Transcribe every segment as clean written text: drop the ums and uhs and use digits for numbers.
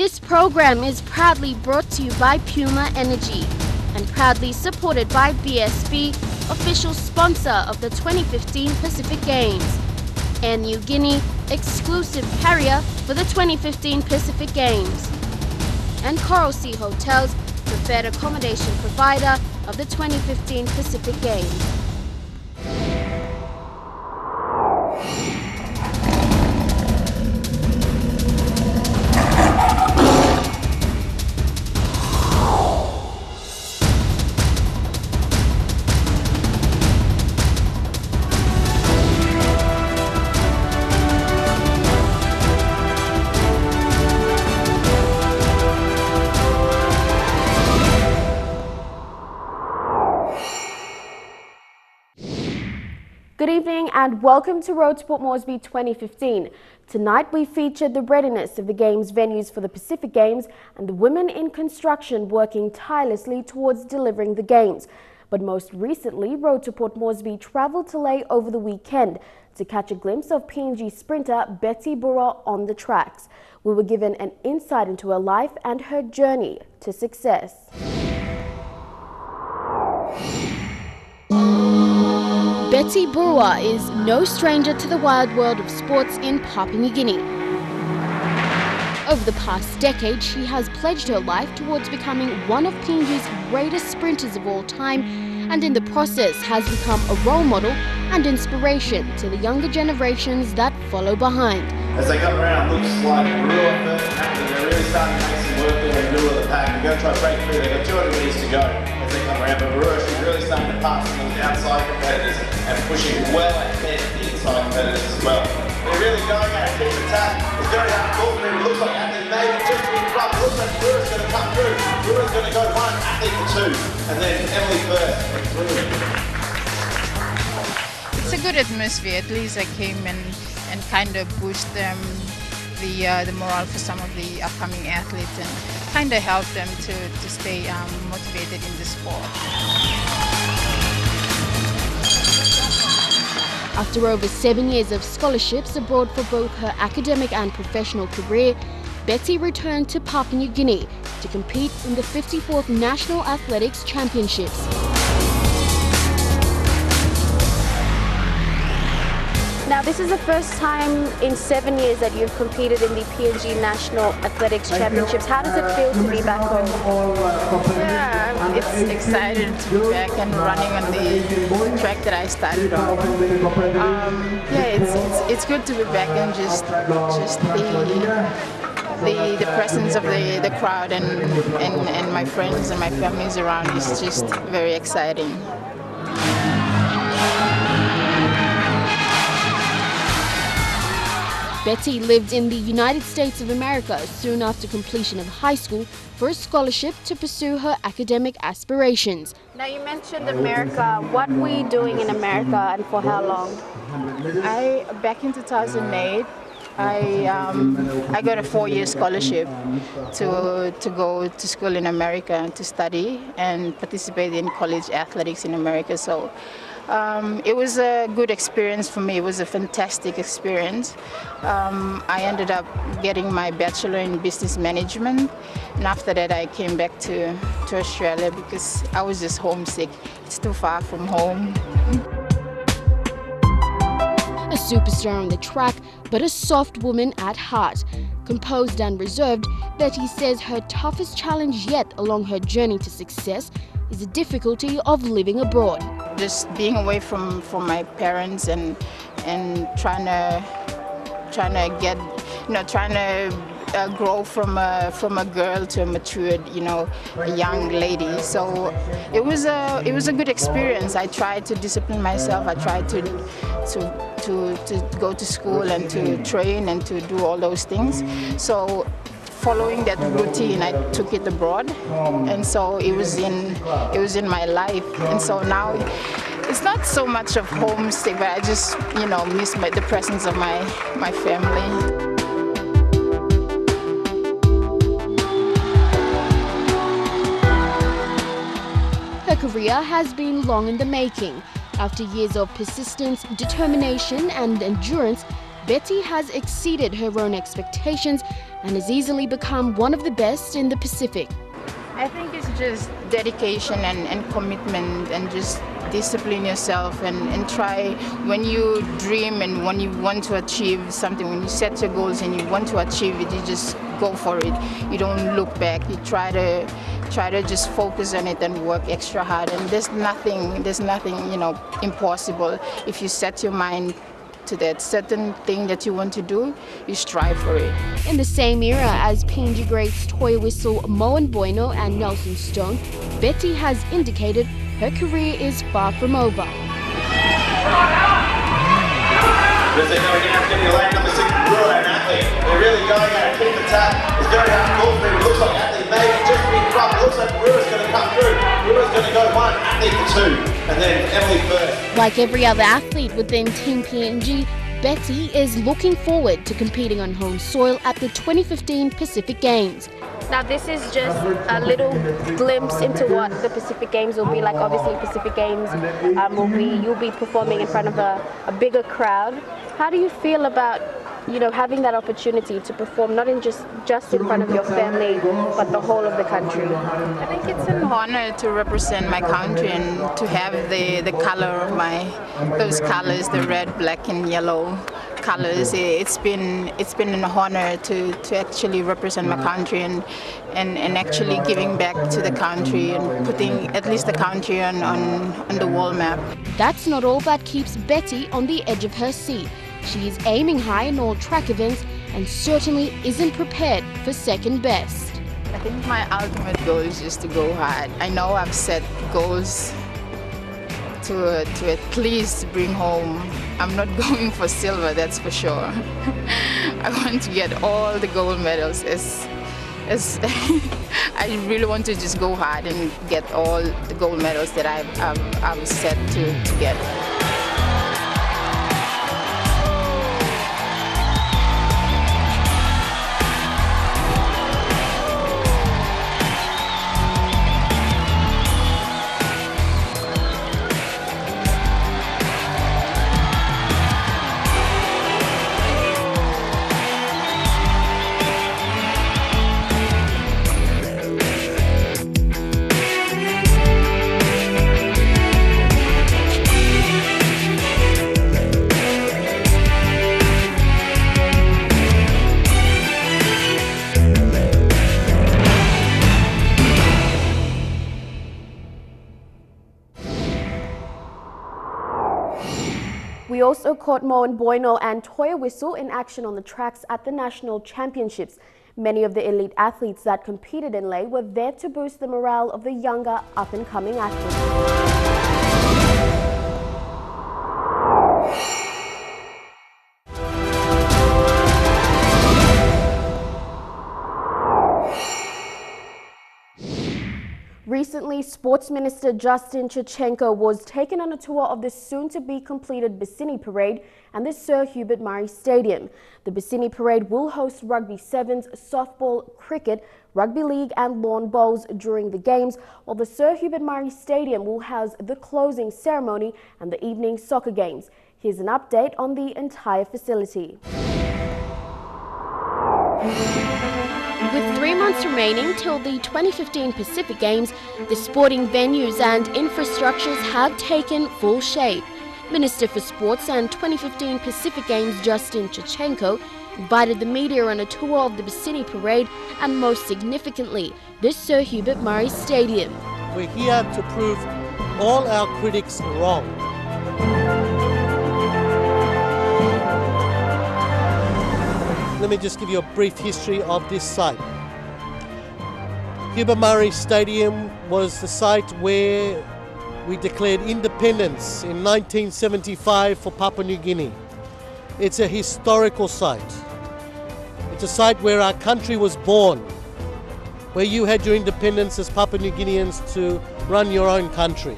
This program is proudly brought to you by Puma Energy and proudly supported by BSB, official sponsor of the 2015 Pacific Games, and New Guinea, exclusive carrier for the 2015 Pacific Games, and Coral Sea Hotels, preferred accommodation provider of the 2015 Pacific Games. Good evening and welcome to Road to Port Moresby 2015. Tonight we featured the readiness of the Games venues for the Pacific Games and the women in construction working tirelessly towards delivering the Games. But most recently, Road to Port Moresby travelled to Lae over the weekend to catch a glimpse of PNG sprinter Betty Burua on the tracks. We were given an insight into her life and her journey to success. Betty Burua is no stranger to the wild world of sports in Papua New Guinea. Over the past decade, she has pledged her life towards becoming one of PNG's greatest sprinters of all time, and in the process has become a role model and inspiration to the younger generations that follow behind. As they come around, it looks like Burua first happening. They're really starting to make some work there in the middle of the pack. They're going to try to break through. They've got 200 metres to go as they come around. But Burua, she's really starting to pass some of the outside competitors and pushing well ahead of the inside competitors as well. They're really going at a deep attack. It's very hard to call them. It looks like athlete maybe just in front. Looks like Burua's going to come through. Burua's going to go one, athlete for two. And then Emily first. It's a good atmosphere. At least I came and kind of boost them the morale for some of the upcoming athletes and kind of help them to stay motivated in the sport. After over 7 years of scholarships abroad for both her academic and professional career, Betty returned to Papua New Guinea to compete in the 54th National Athletics Championships. Now, this is the first time in 7 years that you've competed in the PNG National Athletics Championships. How does it feel to be back home? Yeah, it's exciting to be back and running on the track that I started on. Yeah, it's good to be back and just the presence of the crowd and my friends and my families around is just very exciting. Betty lived in the United States of America soon after completion of high school for a scholarship to pursue her academic aspirations. Now, you mentioned America. What were you doing in America and for how long? Back in 2008, I got a 4-year scholarship to go to school in America to study and participate in college athletics in America. So it was a good experience for me. It was a fantastic experience. I ended up getting my bachelor in business management, and after that I came back to Australia because I was just homesick. It's too far from home. A superstar on the track, but a soft woman at heart. Composed and reserved, Betty says her toughest challenge yet along her journey to success is the difficulty of living abroad. Just being away from my parents and trying to get, trying to grow from a girl to a matured, a young lady. So it was a good experience. I tried to discipline myself. I tried to go to school and to train and to do all those things. So following that routine, I took it abroad, and so it was in my life. And so now it's not so much of homesick, but I just miss the presence of my family. Her career has been long in the making. After years of persistence, determination and endurance, Betty has exceeded her own expectations and has easily become one of the best in the Pacific. I think it's just dedication and commitment, and just discipline yourself and try. When you dream and when you want to achieve something, when you set your goals and you want to achieve it, you just go for it. You don't look back. You try to just focus on it and work extra hard. And there's nothing impossible. If you set your mind to that certain thing that you want to do, you strive for it. In the same era as PNG greats Toya Whistle, Moen Bueno and Nelson Stone, Betty has indicated her career is far from over. As they're going out, it's going to be lane number 6, Burua, an athlete. They're really going at it, keep the tap. It's very hard to call for him. It looks like athlete maybe just in front. It looks like Burua's going to come through. Burua's going to go 1, athlete for 2, and then Emily first. Like every other athlete within Team PNG, Betty is looking forward to competing on home soil at the 2015 Pacific Games. Now this is just a little glimpse into what the Pacific Games will be like. Obviously Pacific Games you'll be performing in front of a bigger crowd. How do you feel about having that opportunity to perform not in just in front of your family but the whole of the country? I think it's an honor to represent my country and to have the color of those colors, the red, black and yellow colors. It's been an honor to actually represent my country and actually giving back to the country and putting at least the country on the world map. That's not all that keeps Betty on the edge of her seat. She is aiming high in all track events and certainly isn't prepared for second best. I think my ultimate goal is just to go hard. I know I've set goals to at least bring home. I'm not going for silver, that's for sure. I want to get all the gold medals. I really want to just go hard and get all the gold medals that I've set to get. We also caught Moen Bueno and Toya Whistle in action on the tracks at the National Championships. Many of the elite athletes that competed in Leh were there to boost the morale of the younger, up-and-coming athletes. Recently, Sports Minister Justin Chachenko was taken on a tour of the soon-to-be completed Bassini Parade and the Sir Hubert Murray Stadium. The Bassini Parade will host rugby sevens, softball, cricket, rugby league and lawn bowls during the games, while the Sir Hubert Murray Stadium will house the closing ceremony and the evening soccer games. Here's an update on the entire facility. With 3 months remaining till the 2015 Pacific Games, the sporting venues and infrastructures have taken full shape. Minister for Sports and 2015 Pacific Games Justin Chachenko invited the media on a tour of the Bassini Parade and, most significantly, the Sir Hubert Murray Stadium. We're here to prove all our critics wrong. Let me just give you a brief history of this site. Hubert Murray Stadium was the site where we declared independence in 1975 for Papua New Guinea. It's a historical site. It's a site where our country was born, where you had your independence as Papua New Guineans to run your own country.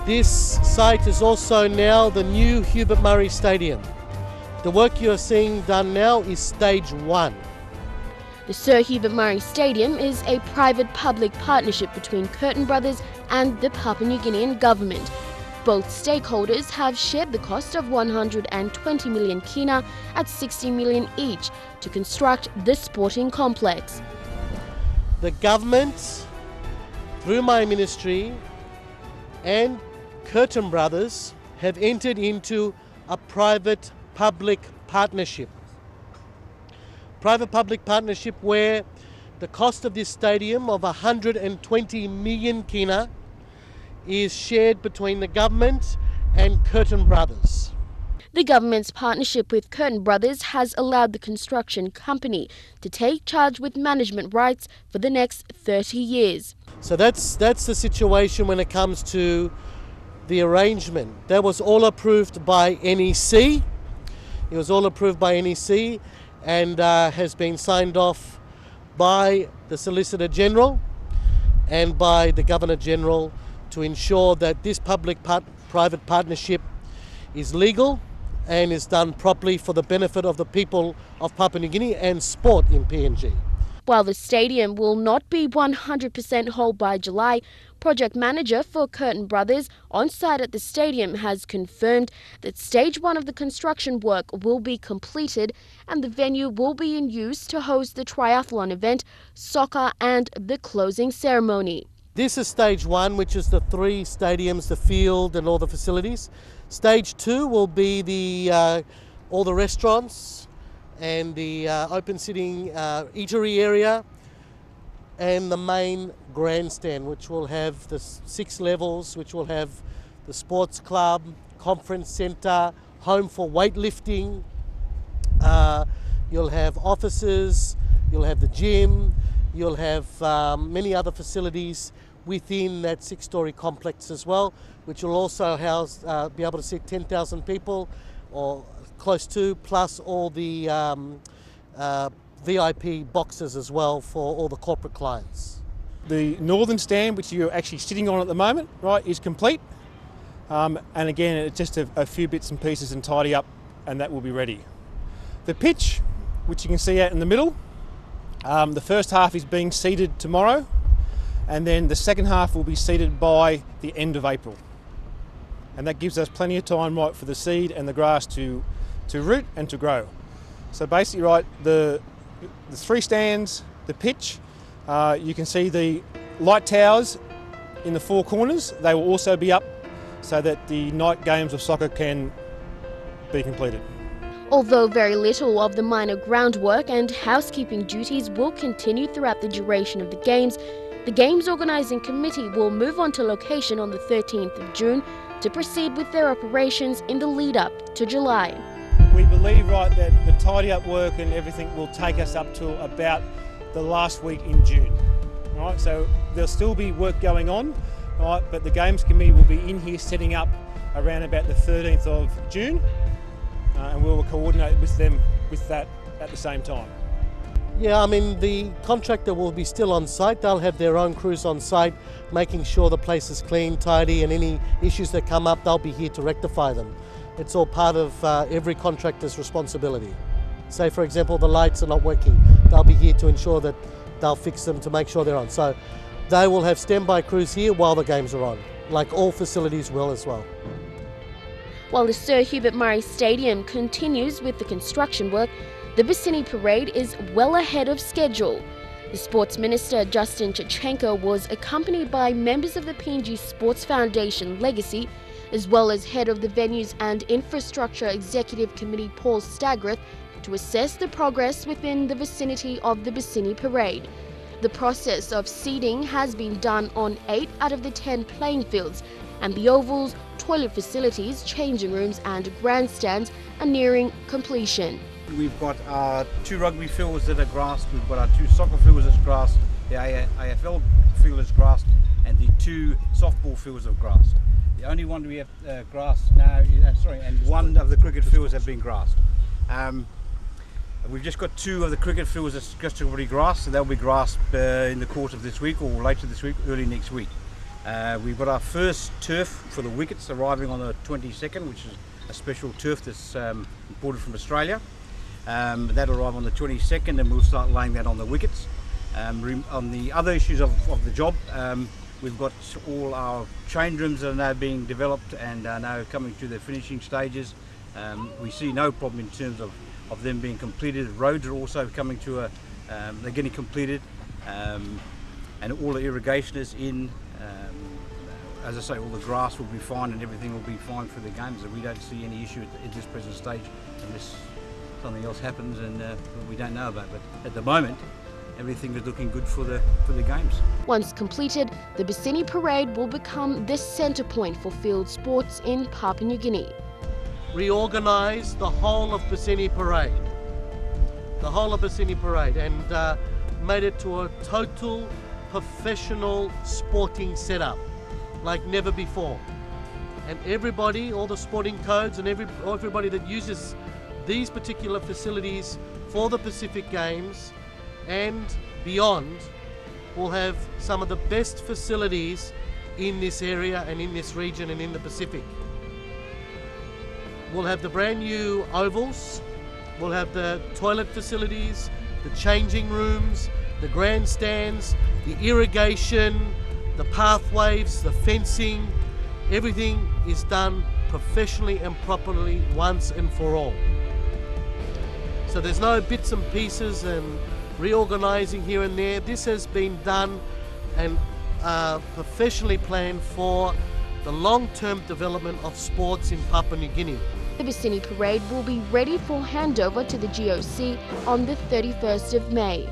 This site is also now the new Hubert Murray Stadium. The work you're seeing done now is stage 1. The Sir Hubert Murray Stadium is a private-public partnership between Curtin Brothers and the Papua New Guinean government. Both stakeholders have shared the cost of 120 million kina at 60 million each to construct this sporting complex. The government, through my ministry and Curtin Brothers, have entered into a private-public partnership. Private-public partnership where the cost of this stadium of 120 million kina is shared between the government and Curtin Brothers. The government's partnership with Curtin Brothers has allowed the construction company to take charge with management rights for the next 30 years. So that's the situation when it comes to the arrangement. That was all approved by NEC. It was all approved by NEC and has been signed off by the Solicitor General and by the Governor General to ensure that this public-private partnership is legal and is done properly for the benefit of the people of Papua New Guinea and sport in PNG. While the stadium will not be 100% whole by July, project manager for Curtin Brothers on site at the stadium has confirmed that stage 1 of the construction work will be completed and the venue will be in use to host the triathlon event, soccer and the closing ceremony. This is stage 1, which is the 3 stadiums, the field and all the facilities. Stage 2 will be all the restaurants and the open sitting eatery area and the main grandstand, which will have the 6 levels, which will have the sports club, conference centre, home for weightlifting. You'll have offices, you'll have the gym, you'll have many other facilities within that 6-storey complex as well, which will also house, be able to seat 10,000 people or close to, plus all the VIP boxes as well for all the corporate clients. The northern stand, which you're actually sitting on at the moment, right, is complete. And again, it's just a few bits and pieces and tidy up, and that will be ready. The pitch, which you can see out in the middle, the first half is being seeded tomorrow, and then the second half will be seeded by the end of April. And that gives us plenty of time, right, for the seed and the grass to root and to grow. So basically, right, the 3 stands, the pitch, you can see the light towers in the 4 corners. They will also be up so that the night games of soccer can be completed. Although very little of the minor groundwork and housekeeping duties will continue throughout the duration of the Games organising committee will move on to location on the 13th of June to proceed with their operations in the lead up to July. We believe, right, that the tidy up work and everything will take us up to about the last week in June. Right, so there'll still be work going on, right, but the Games Committee will be in here setting up around about the 13th of June, and we will coordinate with them with that at the same time. Yeah, I mean, the contractor will be still on site. They'll have their own crews on site, making sure the place is clean, tidy, and any issues that come up, they'll be here to rectify them. It's all part of every contractor's responsibility. Say, for example, the lights are not working. They'll be here to ensure that they'll fix them to make sure they're on. So they will have standby crews here while the games are on, like all facilities will as well. While the Sir Hubert Murray Stadium continues with the construction work, the Bassini parade is well ahead of schedule. The Sports Minister Justin Chachenko was accompanied by members of the PNG Sports Foundation Legacy, as well as head of the Venues and Infrastructure Executive Committee Paul Stagrath, to assess the progress within the vicinity of the Bassini parade. The process of seeding has been done on 8 out of the 10 playing fields, and the ovals, toilet facilities, changing rooms and grandstands are nearing completion. We've got our 2 rugby fields that are grassed, we've got our 2 soccer fields that's grassed, the AFL field is grassed, and the 2 softball fields are grassed. The only one we have grassed now, and 1 of the cricket fields have been grassed. We've just got 2 of the cricket fields that's just already grassed, so they'll be grassed in the course of this week or later this week, early next week. We've got our first turf for the wickets arriving on the 22nd, which is a special turf that's imported from Australia. That'll arrive on the 22nd, and we'll start laying that on the wickets. On the other issues of the job, We've got all our change rooms that are now being developed and are now coming to their finishing stages. We see no problem in terms of them being completed. Roads are also coming to they're getting completed, and all the irrigation is in. As I say, all the grass will be fine and everything will be fine for the games, and we don't see any issue at this present stage unless something else happens and we don't know about. But at the moment, everything is looking good for the games. Once completed, the Bassini parade will become the centre point for field sports in Papua New Guinea. Reorganised the whole of Bassini parade. And made it to a total professional sporting setup like never before. And everybody, all the sporting codes and everybody that uses these particular facilities for the Pacific Games and beyond will have some of the best facilities in this area and in this region and in the Pacific. We'll have the brand new ovals, we'll have the toilet facilities, the changing rooms, the grandstands, the irrigation, the pathways, the fencing. Everything is done professionally and properly once and for all. So there's no bits and pieces and reorganising here and there. This has been done and professionally planned for the long-term development of sports in Papua New Guinea. The Bassini parade will be ready for handover to the GOC on the 31st of May.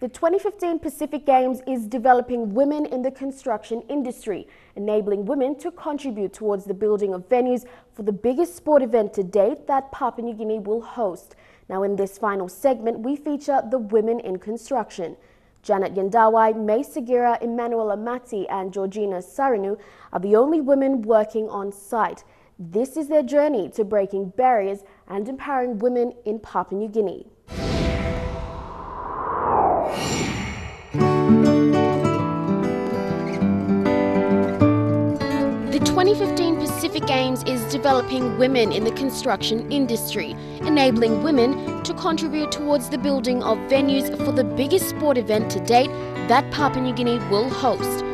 The 2015 Pacific Games is developing women in the construction industry, enabling women to contribute towards the building of venues for the biggest sport event to date that Papua New Guinea will host. Now in this final segment, we feature the women in construction. Janet Yandawai, May Sagira, Emanuela Mati and Georgina Sarinu are the only women working on site. This is their journey to breaking barriers and empowering women in Papua New Guinea. The 2015 Pacific Games is developing women in the construction industry, enabling women to contribute towards the building of venues for the biggest sport event to date that Papua New Guinea will host.